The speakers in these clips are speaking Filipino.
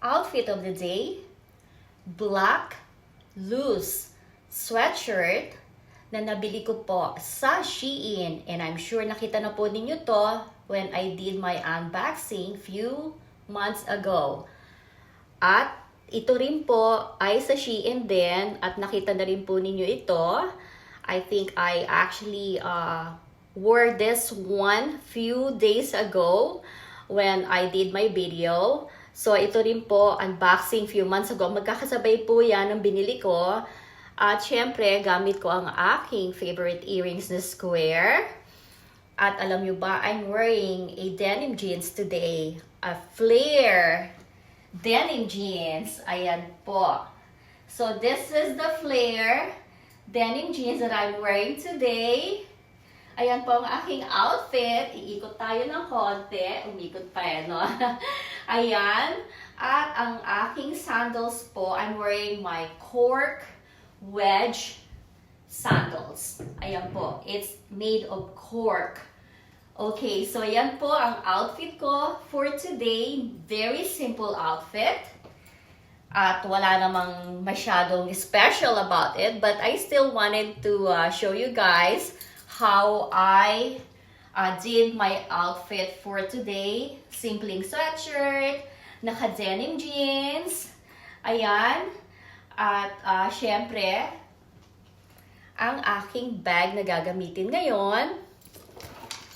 outfit of the day, black loose sweatshirt na nabili ko po sa Shein. And I'm sure nakita na po ninyo to when I did my unboxing few months ago. At ito rin po ay sa Shein din at nakita na rin po ninyo ito. I think I actually wore this one few days ago when I did my video. So, ito rin po, unboxing few months ago. Magkakasabay po yan ng binili ko. At syempre, gamit ko ang aking favorite earrings na square. At alam nyo ba, I'm wearing a denim jeans today. A flare denim jeans. Ayan po. So, this is the flare denim jeans that I'm wearing today. Ayan po ang aking outfit. Iikot tayo ng konti. Umikot pa yan, no? Ayan. At ang aking sandals po, I'm wearing my cork wedge sandals. Ayan po. It's made of cork. Okay, so ayan po ang outfit ko for today. Very simple outfit. At wala namang masyadong special about it. But I still wanted to show you guys how I did my outfit for today. Simpleng sweatshirt, naka-denim jeans, ayan. At syempre, ang aking bag na gagamitin ngayon.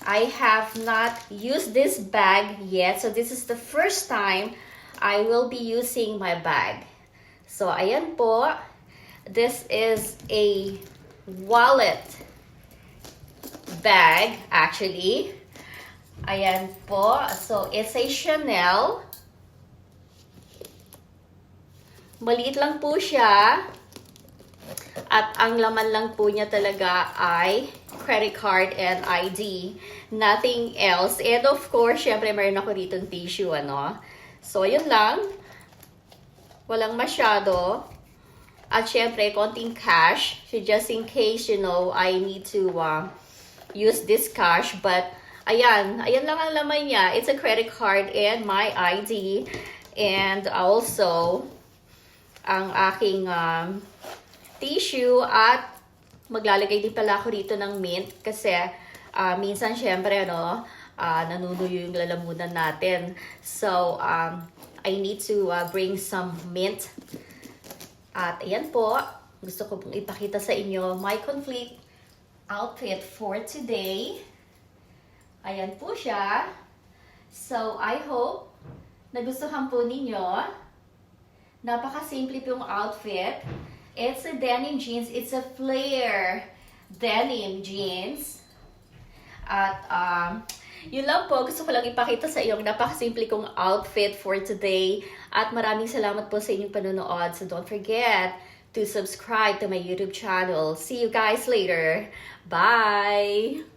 I have not used this bag yet, so this is the first time I will be using my bag. So ayan po, this is a wallet bag, actually. Ayan po. So, it's a Chanel. Maliit lang po siya. At ang laman lang po niya talaga ay credit card and ID. Nothing else. And of course, syempre, mayroon ako ditong tissue, ano. So, yun lang. Walang masyado. At syempre, konting cash. So, just in case, you know, I need to use this cash, but ayan lang ang laman niya. It's a credit card and my ID, and also ang aking tissue, at maglalagay din pala ako rito ng mint kasi minsan syempre nanunuyo yung lalamunan natin. So I need to bring some mint. At ayan po, gusto ko pong ipakita sa inyo my complete outfit for today. Ayan po siya. So, I hope nagustuhan po ninyo. Napaka-simple po yung outfit. It's a denim jeans. It's a flare denim jeans. At, yun lang po. Gusto ko lang ipakita sa iyo ang napaka-simple kong outfit for today. At maraming salamat po sa inyong panonood. So, don't forget to subscribe to my YouTube channel. See you guys later. Bye!